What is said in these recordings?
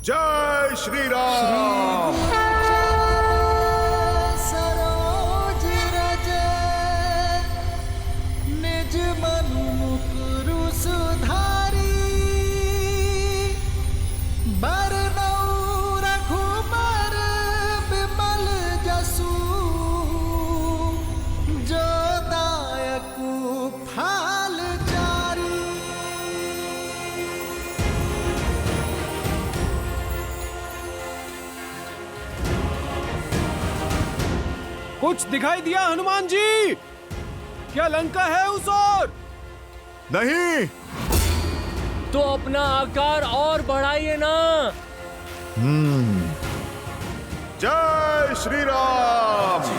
जय श्री राम। सरोज रज निज मन मुकुरु सुधारी बरनउँ रघुबर विमल जसु जो दायकु फल चारी। कुछ दिखाई दिया हनुमान जी? क्या लंका है उस ओर? नहीं। तो अपना आकार और बढ़ाइए ना। जय श्री राम।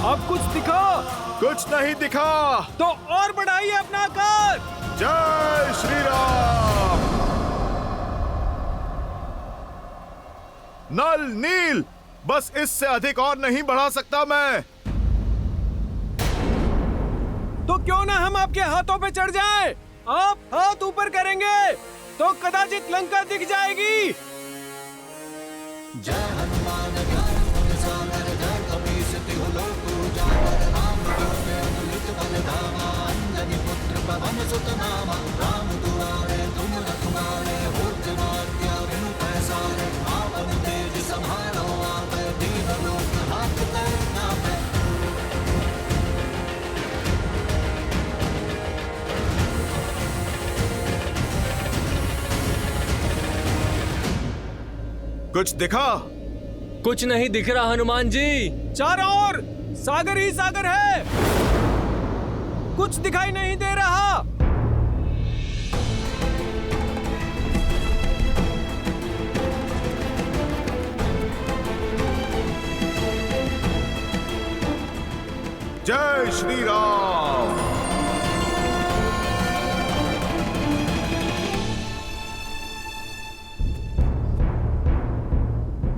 अब कुछ दिखा? कुछ नहीं दिखा। तो और बढ़ाइए अपना आकार। जय श्री राम। नल नील, बस इससे अधिक और नहीं बढ़ा सकता मैं। तो क्यों ना हम आपके हाथों पे चढ़ जाएं? आप हाथ ऊपर करेंगे तो कदाचित लंका दिख जाएगी। जय हनुमान ज्ञान गुण सागर जय कपीस तिहु लोक उजागर राम दूत अतुलित बल धामा अंजनी पुत्र पवन सुत नामा राम दुआरे तुम रखवारे होत न विनु पैसारे आपन तेज समारो आपे दीन लोक हाथ नापे। कुछ दिखा? कुछ नहीं दिख रहा हनुमान जी। चारों ओर सागर ही सागर है, कुछ दिखाई नहीं दे रहा। जय श्री राम।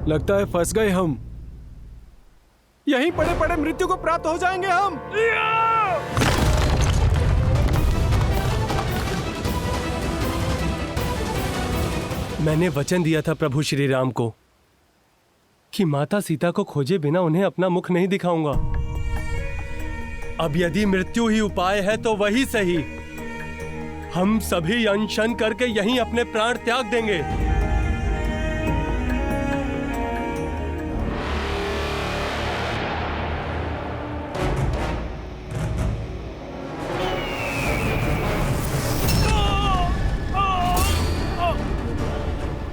लगता है फंस गए हम। यहीं पड़े पड़े मृत्यु को प्राप्त हो जाएंगे हम। मैंने वचन दिया था प्रभु श्री राम को कि माता सीता को खोजे बिना उन्हें अपना मुख नहीं दिखाऊंगा। अब यदि मृत्यु ही उपाय है तो वही सही। हम सभी अनशन करके यहीं अपने प्राण त्याग देंगे।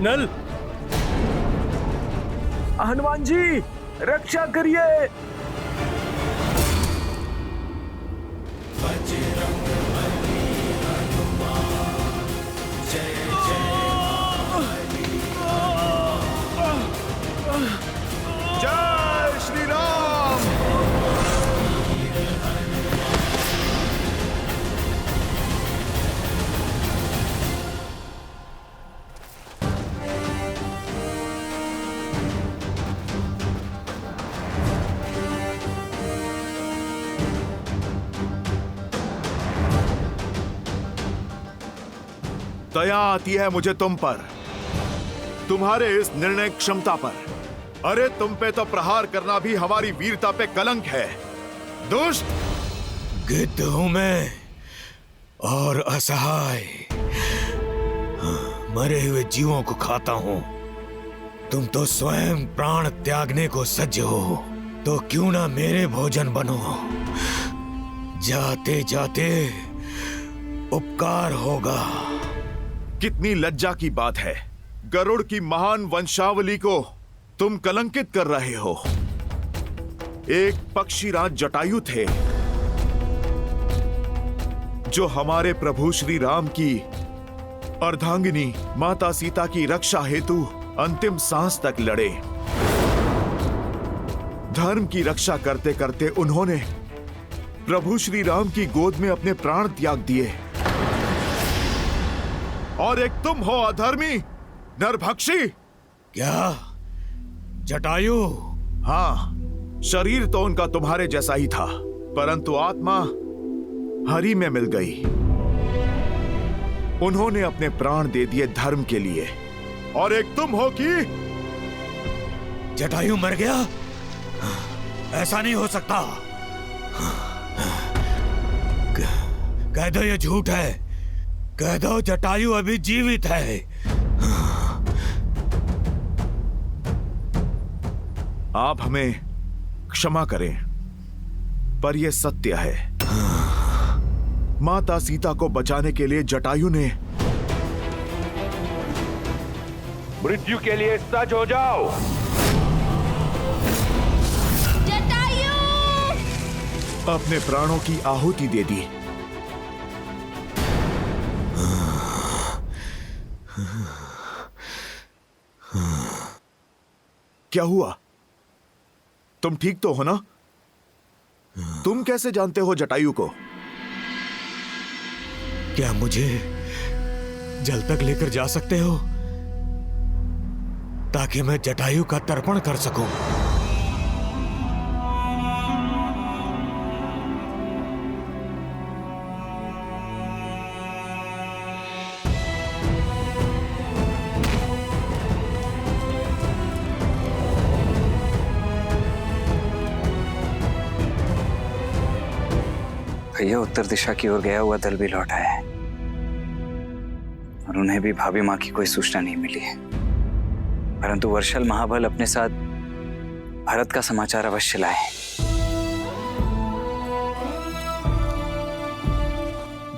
नल, हनुमान जी रक्षा करिए। जय श्री राम। दया आती है मुझे तुम पर, तुम्हारे इस निर्णय क्षमता पर। अरे तुम पे तो प्रहार करना भी हमारी वीरता पे कलंक है। दुष्ट गिद्ध हूं मैं और असहाय, मरे हुए जीवों को खाता हूं। तुम तो स्वयं प्राण त्यागने को सज्ज हो, तो क्यों ना मेरे भोजन बनो। जाते जाते उपकार होगा। कितनी लज्जा की बात है, गरुड़ की महान वंशावली को तुम कलंकित कर रहे हो। एक पक्षीराज जटायु थे जो हमारे प्रभु श्री राम की अर्धांगिनी माता सीता की रक्षा हेतु अंतिम सांस तक लड़े। धर्म की रक्षा करते करते उन्होंने प्रभु श्री राम की गोद में अपने प्राण त्याग दिए। और एक तुम हो अधर्मी नरभक्षी! क्या जटायु? हाँ, शरीर तो उनका तुम्हारे जैसा ही था, परंतु आत्मा हरि में मिल गई। उन्होंने अपने प्राण दे दिए धर्म के लिए, और एक तुम हो कि जटायु मर गया? ऐसा नहीं हो सकता। कह दो ये झूठ है। कह दो जटायु अभी जीवित है। आप हमें क्षमा करें, पर यह सत्य है। माता सीता को बचाने के लिए जटायु ने मृत्यु के लिए सज हो जाओ। जटायु! अपने प्राणों की आहुति दे दी। क्या हुआ? तुम ठीक तो हो ना? तुम कैसे जानते हो जटायु को? क्या मुझे जल तक लेकर जा सकते हो, ताकि मैं जटायु का तर्पण कर सकूं? भैया, उत्तर दिशा की ओर गया हुआ दल भी लौट आया है और उन्हें भी भाभी माँ की कोई सूचना नहीं मिली है। परंतु वर्षल महाबल अपने साथ भरत का समाचार अवश्य लाए।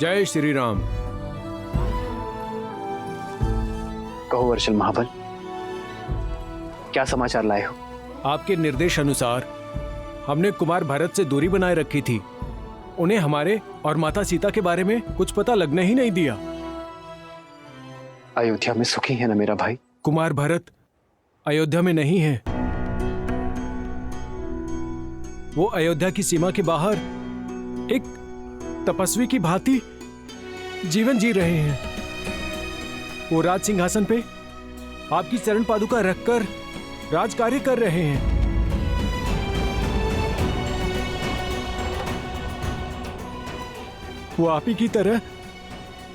जय श्री राम। कहो वर्षल महाबल, क्या समाचार लाए हो? आपके निर्देश अनुसार हमने कुमार भरत से दूरी बनाए रखी थी। उन्हें हमारे और माता सीता के बारे में कुछ पता लगने ही नहीं दिया। अयोध्या में सुखी है ना मेरा भाई? कुमार भरत अयोध्या में नहीं है। वो अयोध्या की सीमा के बाहर एक तपस्वी की भांति जीवन जी रहे हैं। वो राज सिंहासन पे आपकी चरण पादुका रखकर राज कार्य कर रहे हैं। वो आप ही की तरह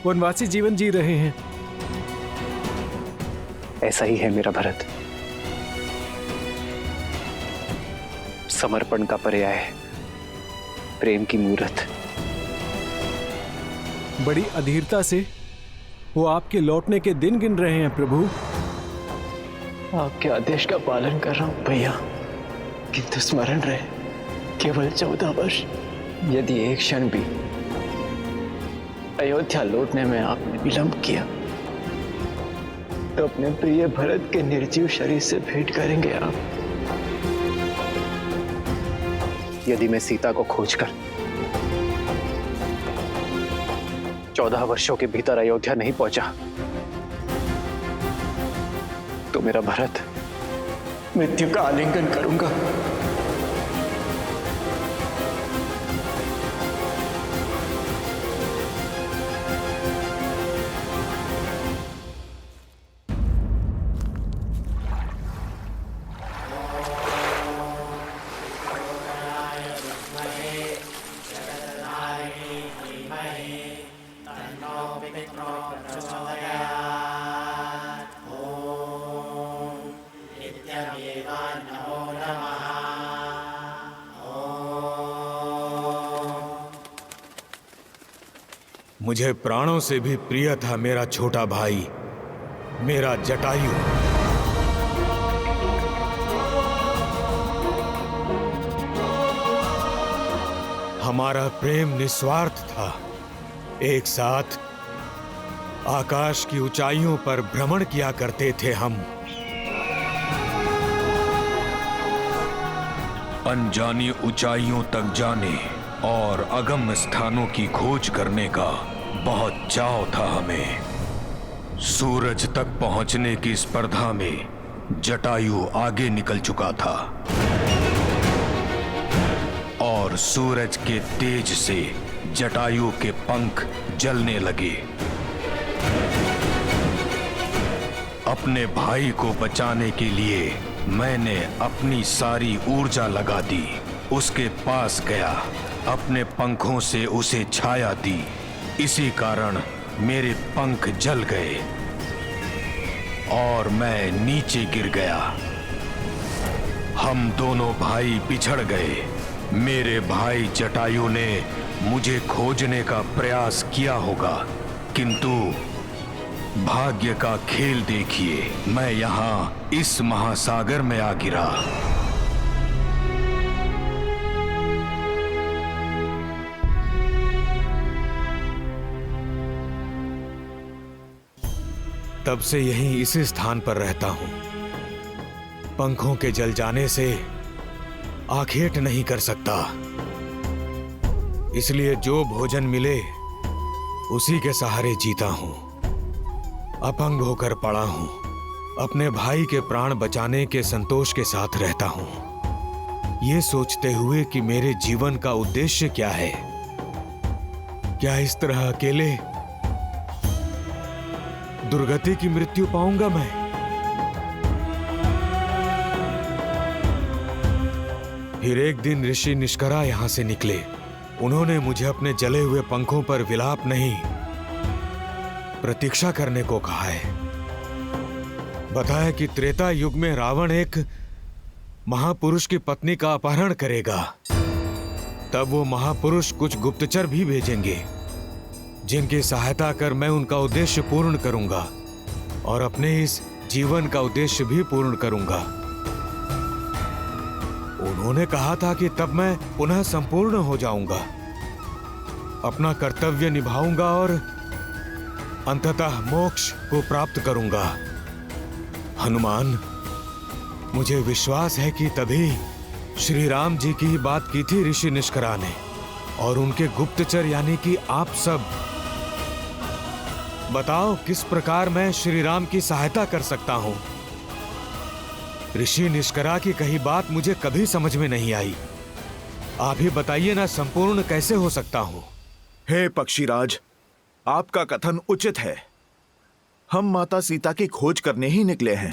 वनवासी जीवन जी रहे हैं। ऐसा ही है मेरा भरत। समर्पण का पर्याय है प्रेम की मूर्त। बड़ी अधीरता से वो आपके लौटने के दिन गिन रहे हैं प्रभु। आपके आदेश का पालन कर रहा हूं भैया, किंतु स्मरण रहे केवल 14 वर्ष। यदि एक क्षण भी अयोध्या लौटने में आपने विलंब किया तो अपने प्रिय भरत के निर्जीव शरीर से भेंट करेंगे आप। यदि मैं सीता को खोजकर 14 वर्षों के भीतर अयोध्या नहीं पहुंचा तो मेरा भरत मृत्यु का आलिंगन करूंगा। मुझे प्राणों से भी प्रिय था मेरा छोटा भाई, मेरा जटायु। हमारा प्रेम निस्वार्थ था। एक साथ आकाश की ऊंचाइयों पर भ्रमण किया करते थे हम। अनजानी ऊंचाइयों तक जाने और अगम्य स्थानों की खोज करने का बहुत चाव था हमें। सूरज तक पहुंचने की स्पर्धा में जटायु आगे निकल चुका था और सूरज के तेज से जटायु के पंख जलने लगे। अपने भाई को बचाने के लिए मैंने अपनी सारी ऊर्जा लगा दी। उसके पास गया, अपने पंखों से उसे छाया दी। इसी कारण मेरे पंख जल गए और मैं नीचे गिर गया। हम दोनों भाई बिछड़ गए। मेरे भाई जटायु ने मुझे खोजने का प्रयास किया होगा, किंतु भाग्य का खेल देखिए, मैं यहाँ इस महासागर में आ गिरा। तब से यहीं इसी स्थान पर रहता हूं। पंखों के जल जाने से आखेट नहीं कर सकता, इसलिए जो भोजन मिले उसी के सहारे जीता हूं। अपंग होकर पड़ा हूं। अपने भाई के प्राण बचाने के संतोष के साथ रहता हूं, ये सोचते हुए कि मेरे जीवन का उद्देश्य क्या है। क्या इस तरह अकेले दुर्गति की मृत्यु पाऊंगा मैं? फिर एक दिन ऋषि निष्करा यहां से निकले। उन्होंने मुझे अपने जले हुए पंखों पर विलाप नहीं, प्रतीक्षा करने को कहा है। बताया कि त्रेता युग में रावण एक महापुरुष की पत्नी का अपहरण करेगा। तब वो महापुरुष कुछ गुप्तचर भी भेजेंगे, जिनकी सहायता कर मैं उनका उद्देश्य पूर्ण करूंगा और अपने इस जीवन का उद्देश्य भी पूर्ण करूंगा। उन्होंने कहा था कि तब मैं पुनः संपूर्ण हो जाऊंगा, अपना कर्तव्य निभाऊंगा और अंततः मोक्ष को प्राप्त करूंगा। हनुमान, मुझे विश्वास है कि तभी श्री राम जी की ही बात की थी ऋषि निष्करा ने, और उनके गुप्तचर यानी कि आप सब। बताओ किस प्रकार मैं श्री राम की सहायता कर सकता हूं? ऋषि निष्करा की कही बात मुझे कभी समझ में नहीं आई। आप ही बताइए ना, संपूर्ण कैसे हो सकता हूं? हे पक्षीराज, आपका कथन उचित है। हम माता सीता की खोज करने ही निकले हैं,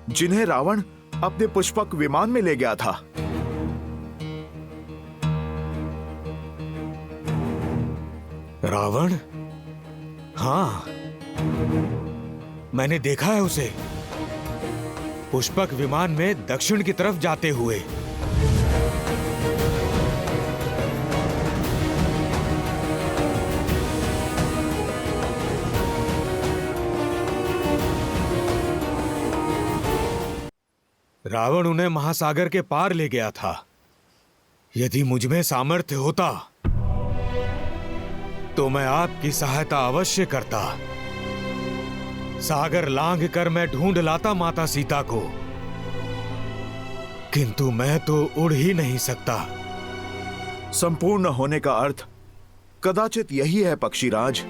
जिन्हें रावण अपने पुष्पक विमान में ले गया था। रावण? हाँ, मैंने देखा है उसे पुष्पक विमान में दक्षिण की तरफ जाते हुए। रावण उन्हें महासागर के पार ले गया था। यदि मुझमें सामर्थ्य होता तो मैं आपकी सहायता अवश्य करता। सागर लांघ कर मैं ढूंढ लाता माता सीता को, किंतु मैं तो उड़ ही नहीं सकता। संपूर्ण होने का अर्थ कदाचित यही है पक्षीराज,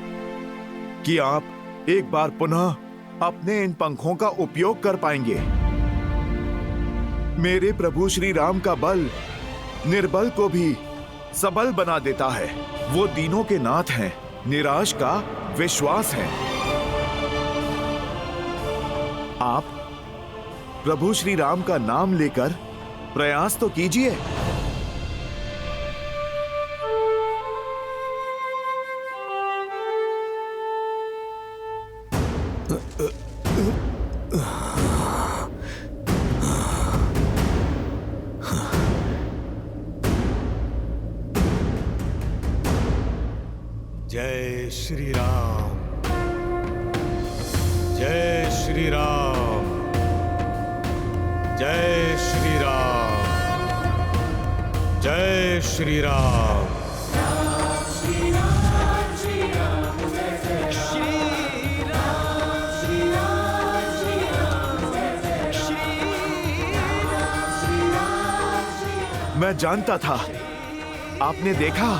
कि आप एक बार पुनः अपने इन पंखों का उपयोग कर पाएंगे। मेरे प्रभु श्री राम का बल निर्बल को भी सबल बना देता है। वो दीनों के नाथ हैं, निराश का विश्वास है। आप प्रभु श्री राम का नाम लेकर प्रयास तो कीजिए। जय श्री राम, जय श्री राम, जय श्री राम, जय श्री राम। मैं जानता था, आपने देखा,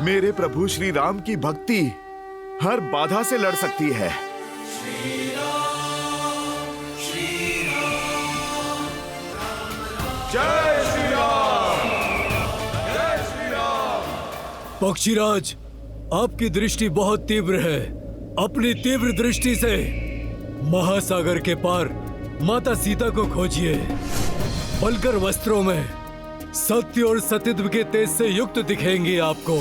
मेरे प्रभु श्री राम की भक्ति हर बाधा से लड़ सकती है। जय श्री राम, जय श्री राम। पक्षीराज, आपकी दृष्टि बहुत तीव्र है। अपनी तीव्र दृष्टि से महासागर के पार माता सीता को खोजिए। बलकर वस्त्रों में सत्य और सतीत्व के तेज से युक्त दिखेंगी आपको।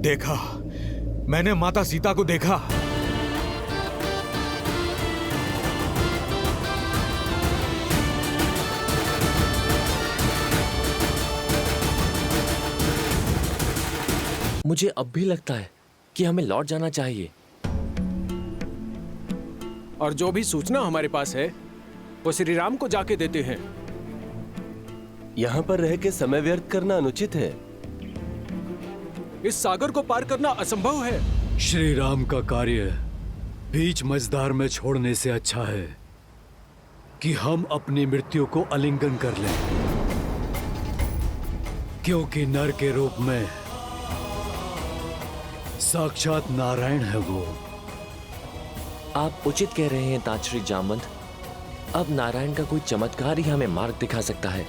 देखा, मैंने माता सीता को देखा। मुझे अब भी लगता है कि हमें लौट जाना चाहिए। और जो भी सूचना हमारे पास है वो श्री राम को जाके देते हैं। यहाँ पर रह के समय व्यर्थ करना अनुचित है। इस सागर को पार करना असंभव है। श्री राम का कार्य बीच मझधार में छोड़ने से अच्छा है कि हम अपनी मृत्यु को आलिंगन कर लें, क्योंकि नर के रूप में साक्षात नारायण है वो। आप उचित कह रहे हैं ताजश्री जामवंत। अब नारायण का कोई चमत्कार ही हमें मार्ग दिखा सकता है,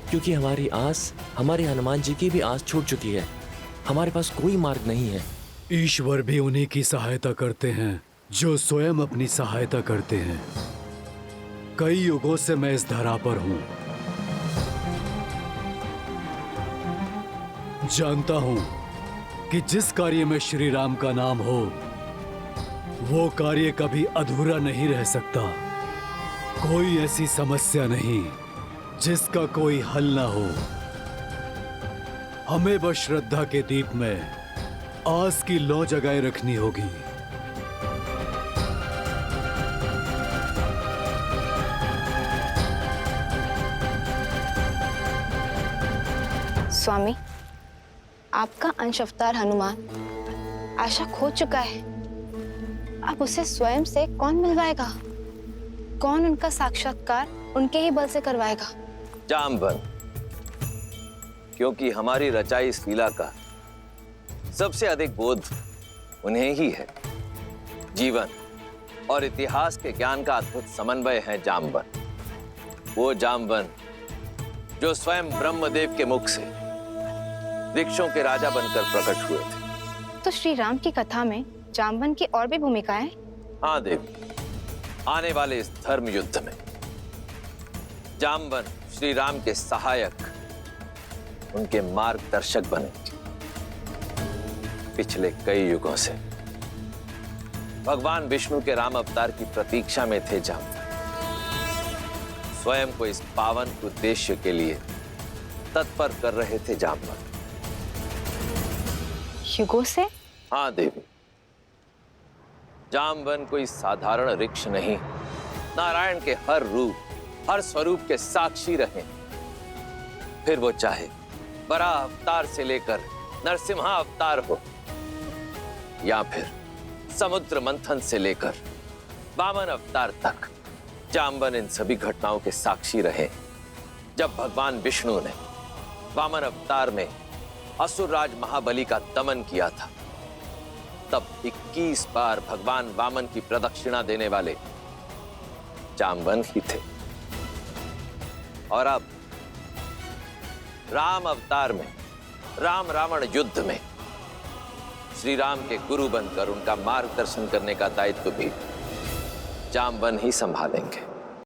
क्योंकि हमारी आस, हमारे हनुमान जी की भी आस छूट चुकी है। हमारे पास कोई मार्ग नहीं है। ईश्वर भी उन्हीं की सहायता करते हैं जो स्वयं अपनी सहायता करते हैं। कई युगों से मैं इस धरा पर हूं, जानता हूं कि जिस कार्य में श्री राम का नाम हो वो कार्य कभी अधूरा नहीं रह सकता। कोई ऐसी समस्या नहीं जिसका कोई हल ना हो। हमें बस श्रद्धा के दीप में आस की लौ जगाए रखनी होगी। स्वामी, आपका अंश अवतार हनुमान आशा खो चुका है। अब उसे स्वयं से कौन मिलवाएगा? कौन उनका साक्षात्कार उनके ही बल से करवाएगा? जामवंत, क्योंकि हमारी रचाई इस लीला का सबसे अधिक बोध उन्हें ही है। जीवन और इतिहास के ज्ञान का अद्भुत समन्वय है जामवंत। वो जामवंत जो स्वयं ब्रह्मदेव के मुख से वृक्षों के राजा बनकर प्रकट हुए थे। तो श्री राम की कथा में जामवंत की और भी भूमिकाएं? हाँ देवी, आने वाले इस धर्म युद्ध में जामवंत श्री राम के सहायक, उनके मार्गदर्शक बने। पिछले कई युगों से भगवान विष्णु के राम अवतार की प्रतीक्षा में थे जामवंत। स्वयं को इस पावन उद्देश्य के लिए तत्पर कर रहे थे जामवंत। युगों से? हाँ देवी, जामवंत कोई साधारण वृक्ष नहीं, नारायण के हर रूप, हर स्वरूप के साक्षी रहे। फिर वो चाहे बराह अवतार से लेकर नरसिम्हा अवतार हो, या फिर समुद्र मंथन से लेकर वामन अवतार तक, जामवंत इन सभी घटनाओं के साक्षी रहे। जब भगवान विष्णु ने वामन अवतार में असुरराज महाबली का दमन किया था, तब 21 बार भगवान वामन की प्रदक्षिणा देने वाले जामवंत ही थे। और अब राम अवतार में, राम रावण युद्ध में श्री राम के गुरु बनकर उनका मार्गदर्शन करने का दायित्व भी जामवंत ही संभालेंगे।